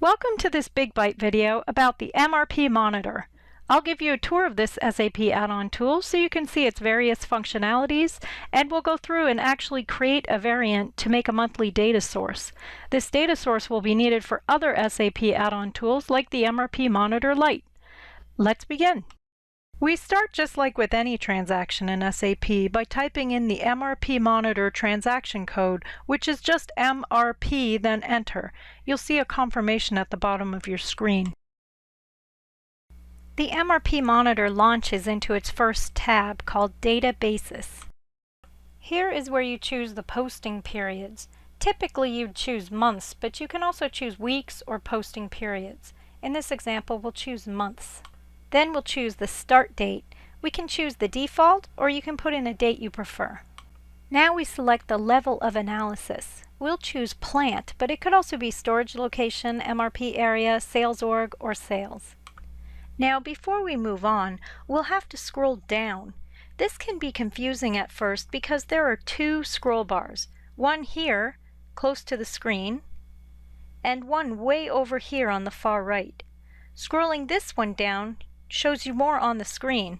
Welcome to this Big Byte video about the MRP monitor. I'll give you a tour of this SAP add-on tool so you can see its various functionalities, and we'll go through and actually create a variant to make a monthly data source. This data source will be needed for other SAP add-on tools like the MRP Monitor Lite. Let's begin. We start just like with any transaction in SAP by typing in the MRP Monitor transaction code, which is just MRP, then enter. You'll see a confirmation at the bottom of your screen. The MRP Monitor launches into its first tab called Databases. Here is where you choose the posting periods. Typically you'd choose months, but you can also choose weeks or posting periods. In this example, we'll choose months. Then we'll choose the start date. We can choose the default, or you can put in a date you prefer. Now we select the level of analysis. We'll choose plant, but it could also be storage location, MRP area, sales org, or sales. Now before we move on, we'll have to scroll down. This can be confusing at first because there are two scroll bars. One here, close to the screen, and one way over here on the far right. Scrolling this one down shows you more on the screen.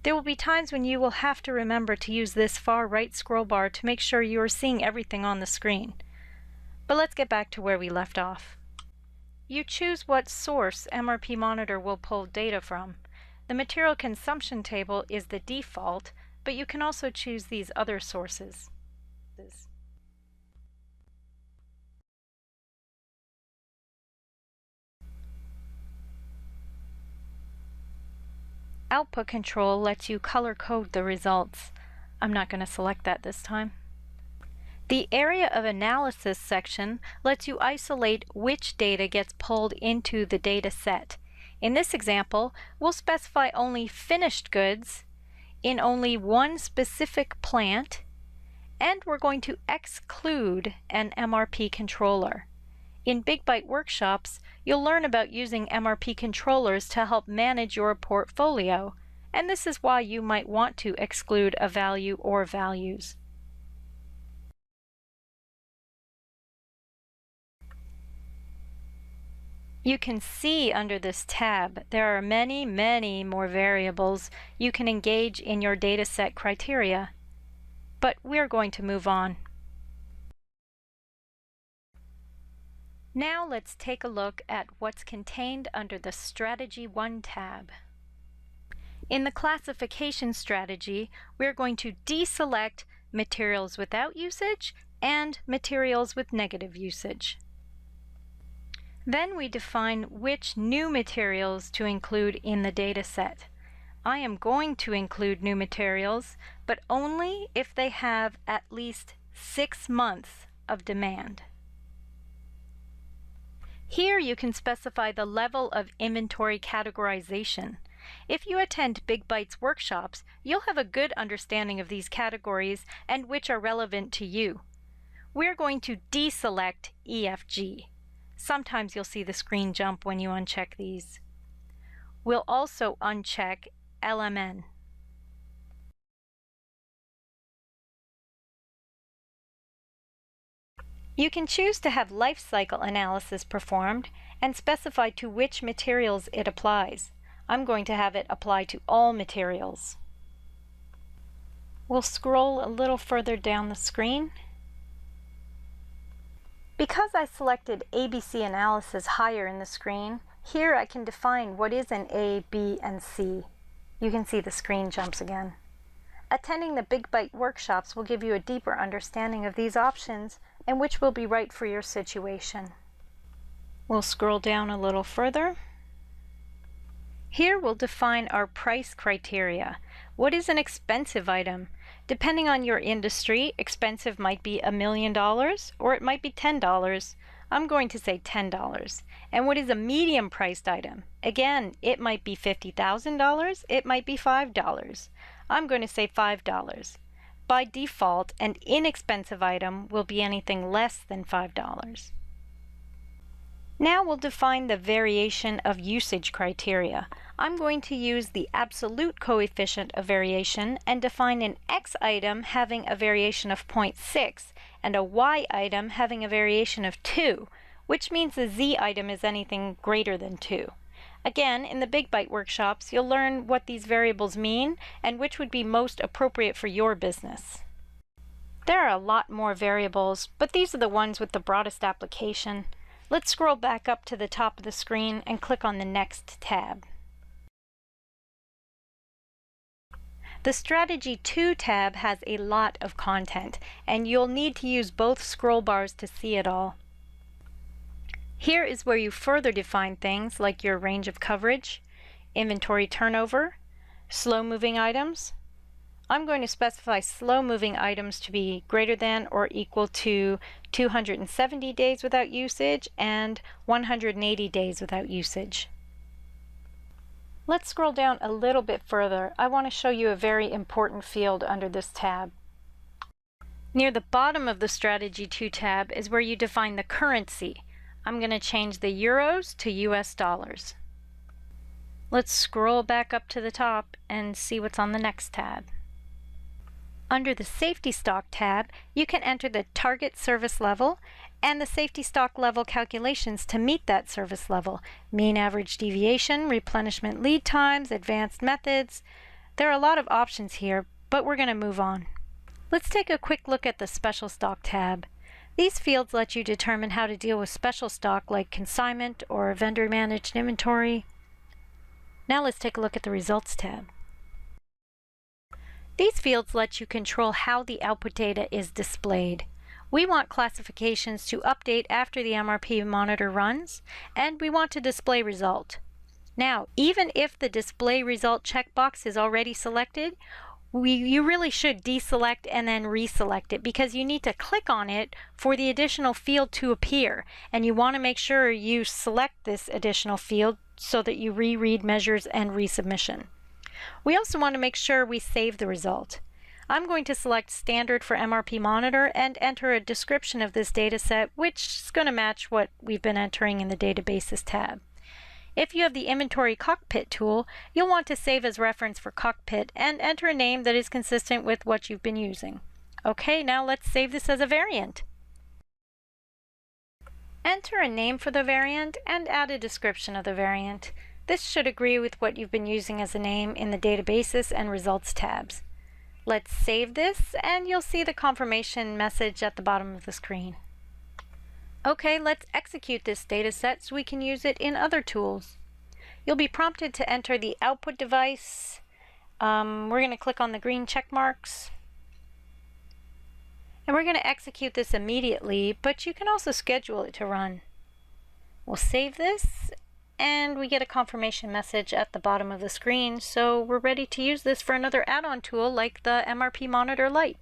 There will be times when you will have to remember to use this far right scroll bar to make sure you are seeing everything on the screen. But let's get back to where we left off. You choose what source MRP Monitor will pull data from. The material consumption table is the default, but you can also choose these other sources. Output control lets you color code the results. I'm not going to select that this time. The area of analysis section lets you isolate which data gets pulled into the data set. In this example, we'll specify only finished goods in only one specific plant, and we're going to exclude an MRP controller. In Big Byte workshops, you'll learn about using MRP controllers to help manage your portfolio, and this is why you might want to exclude a value or values. You can see under this tab there are many more variables you can engage in your dataset criteria, but we're going to move on. Now let's take a look at what's contained under the Strategy 1 tab. In the classification strategy, we're going to deselect materials without usage and materials with negative usage. Then we define which new materials to include in the data set. I am going to include new materials, but only if they have at least 6 months of demand. Here you can specify the level of inventory categorization. If you attend Big Byte's workshops, you'll have a good understanding of these categories and which are relevant to you. We're going to deselect EFG. Sometimes you'll see the screen jump when you uncheck these. We'll also uncheck LMN. You can choose to have life cycle analysis performed and specify to which materials it applies. I'm going to have it apply to all materials. We'll scroll a little further down the screen. Because I selected ABC analysis higher in the screen, here I can define what is an A, B, and C. You can see the screen jumps again. Attending the Big Byte workshops will give you a deeper understanding of these options and which will be right for your situation. We'll scroll down a little further. Here we'll define our price criteria. What is an expensive item? Depending on your industry, expensive might be $1 million or it might be $10. I'm going to say $10. And what is a medium priced item? Again, it might be $50,000, it might be $5. I'm going to say $5. By default, an inexpensive item will be anything less than $5. Now we'll define the variation of usage criteria. I'm going to use the absolute coefficient of variation and define an X item having a variation of 0.6 and a Y item having a variation of 2. which means the Z item is anything greater than 2. Again, in the Big Byte workshops, you'll learn what these variables mean and which would be most appropriate for your business. There are a lot more variables, but these are the ones with the broadest application. Let's scroll back up to the top of the screen and click on the Next tab. The Strategy 2 tab has a lot of content, and you'll need to use both scroll bars to see it all. Here is where you further define things like your range of coverage, inventory turnover, slow-moving items. I'm going to specify slow-moving items to be greater than or equal to 270 days without usage and 180 days without usage. Let's scroll down a little bit further. I want to show you a very important field under this tab. Near the bottom of the Strategy 2 tab is where you define the currency. I'm going to change the euros to US dollars. Let's scroll back up to the top and see what's on the next tab. Under the Safety Stock tab, you can enter the target service level and the safety stock level calculations to meet that service level. Mean average deviation, replenishment lead times, advanced methods. There are a lot of options here, but we're going to move on. Let's take a quick look at the Special Stock tab. These fields let you determine how to deal with special stock like consignment or vendor-managed inventory. Now let's take a look at the Results tab. These fields let you control how the output data is displayed. We want classifications to update after the MRP monitor runs, and we want to display result. Now, even if the display result checkbox is already selected, you really should deselect and then reselect it because you need to click on it for the additional field to appear, and you want to make sure you select this additional field so that you reread measures and resubmission. We also want to make sure we save the result. I'm going to select Standard for MRP Monitor and enter a description of this data set, which is going to match what we've been entering in the Databases tab. If you have the Inventory Cockpit tool, you'll want to save as reference for Cockpit and enter a name that is consistent with what you've been using. Okay, now let's save this as a variant. Enter a name for the variant and add a description of the variant. This should agree with what you've been using as a name in the Databases and Results tabs. Let's save this and you'll see the confirmation message at the bottom of the screen. Okay, let's execute this data set so we can use it in other tools. You'll be prompted to enter the output device. We're going to click on the green check marks. And we're going to execute this immediately, but you can also schedule it to run. We'll save this and we get a confirmation message at the bottom of the screen, so we're ready to use this for another add-on tool like the MRP Monitor Lite.